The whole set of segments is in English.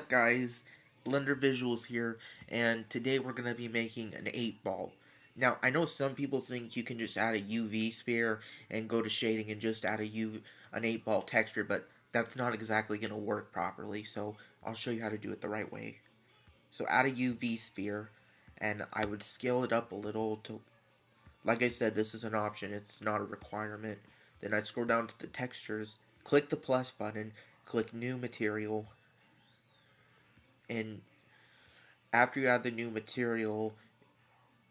up, guys? Blender Visuals here, and today we're going to be making an 8 ball. Now, I know some people think you can just add a UV sphere and go to shading and just add an 8 ball texture, but that's not exactly going to work properly, so I'll show you how to do it the right way. So add a UV sphere, and I would scale it up a little to, like I said, this is an option, it's not a requirement. Then I'd scroll down to the textures, click the plus button, click new material, and after you add the new material,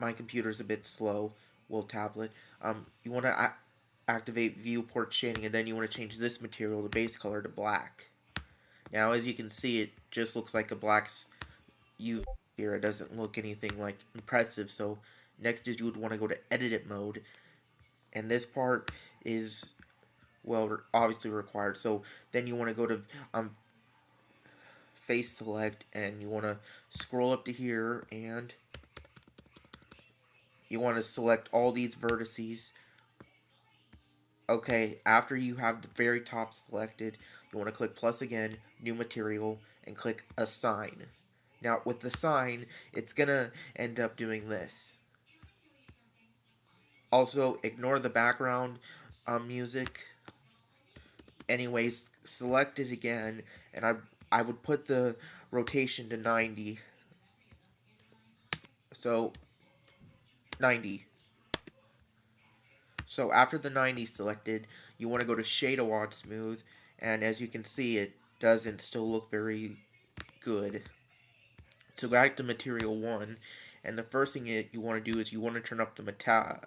my computer's a bit slow, well, tablet, you want to activate viewport shading, and then you want to change this material, the base color, to black. Now, as you can see, it just looks like a black UV here. It doesn't look anything like impressive, so next is you would want to go to edit mode, and this part is, well, obviously required, so then you want to go to face select, and you want to scroll up to here, and you want to select all these vertices. Okay, after you have the very top selected, you want to click plus again, new material, and click assign. Now, with the sign, it's gonna end up doing this. Also, ignore the background music. Anyways, select it again, and I would put the rotation to 90. So 90. So after the 90 selected, you want to go to Shadow on Smooth, and as you can see, it doesn't still look very good. So go back to Material 1, and the first thing you want to do is you want to turn up the metallic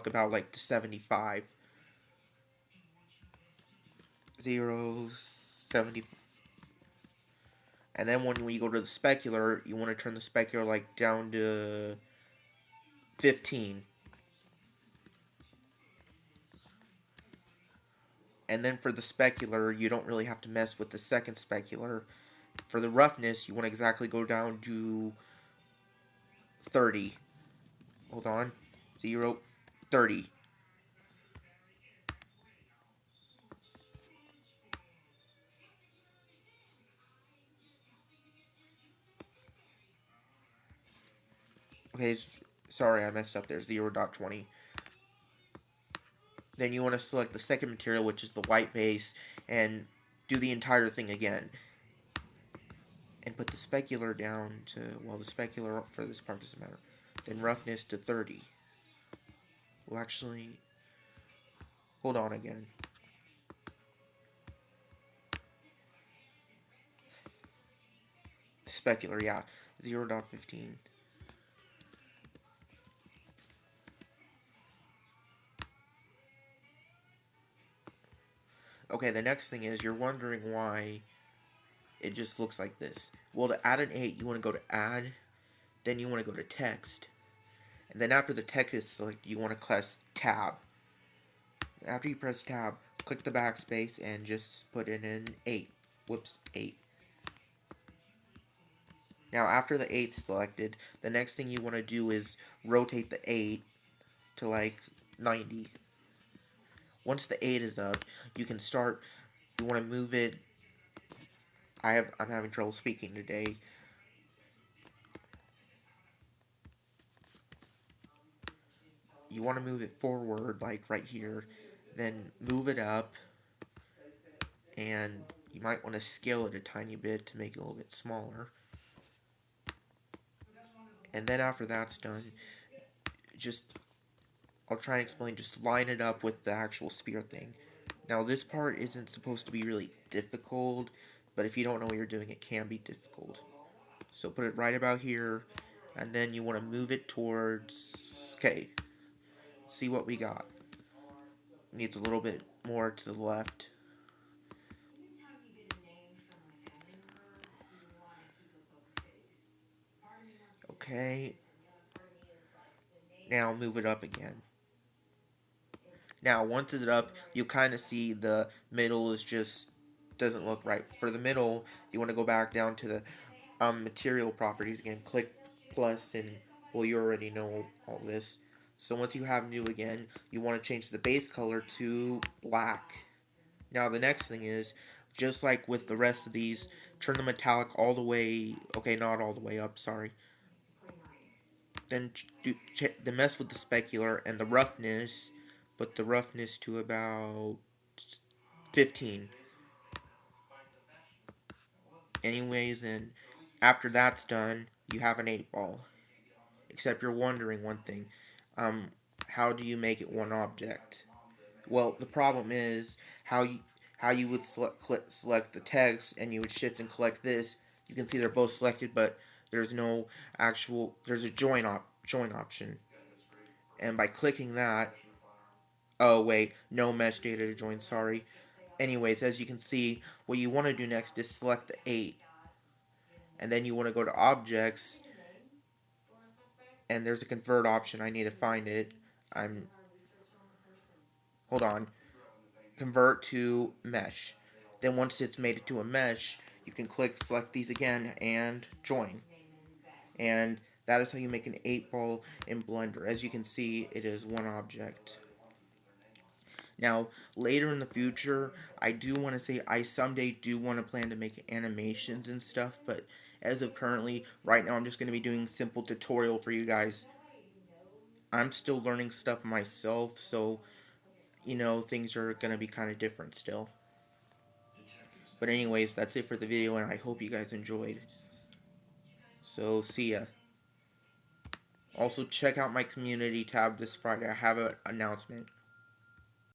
about like to 75. 0, 70. And then when you go to the specular, you want to turn the specular like down to 15. And then for the specular, you don't really have to mess with the second specular. For the roughness, you want to exactly go down to 30. Hold on. 0, 30. Okay, sorry, I messed up there. 0.20. Then you want to select the second material, which is the white base, and do the entire thing again. And put the specular down to, well, the specular for this part doesn't matter. Then roughness to 30. Well, actually, hold on again. Specular, yeah. 0.15. Okay, the next thing is you're wondering why it just looks like this. Well, to add an 8, you want to go to add, then you want to go to text, and then after the text is selected, you want to press tab. After you press tab, click the backspace and just put in an 8. Whoops, 8. Now after the 8 is selected, the next thing you want to do is rotate the 8 to like 90. Once the 8 is up, you can start, you want to move it. I'm having trouble speaking today. You want to move it forward, like right here, then move it up, and you might want to scale it a tiny bit to make it a little bit smaller. And then after that's done, I'll try and explain, just line it up with the actual spear thing. Now this part isn't supposed to be really difficult, but if you don't know what you're doing, it can be difficult. So put it right about here, and then you want to move it towards, okay, see what we got. Needs a little bit more to the left. Okay. Now move it up again. Now once it's up, you kind of see the middle is just doesn't look right. For the middle, you want to go back down to the material properties again. Click plus, and well, you already know all this. So once you have new again, you want to change the base color to black. Now the next thing is, just like with the rest of these turn the metallic all the way, okay, not all the way up, sorry. Then mess with the specular and the roughness, put the roughness to about 15. Anyways, and after that's done, you have an 8 ball. Except you're wondering one thing. Um, how do you make it one object? Well, the problem is how you would select the text and you would shift and collect this. You can see they're both selected, but there's no there's a join option. And by clicking that, oh wait, no mesh data to join, sorry. Anyways, as you can see, what you want to do next is select the 8. And then you want to go to objects, and there's a convert option. I need to find it. I'm hold on. Convert to mesh. Then once it's made it to a mesh, you can select these again, and join. And that is how you make an 8 ball in Blender. As you can see, it is one object. Now, later in the future, I do want to say I someday do want to plan to make animations and stuff, but as of currently, right now I'm just going to be doing simple tutorial for you guys. I'm still learning stuff myself, so, things are going to be kind of different still. But anyways, that's it for the video, and I hope you guys enjoyed. So, see ya. Also, check out my community tab this Friday. I have an announcement.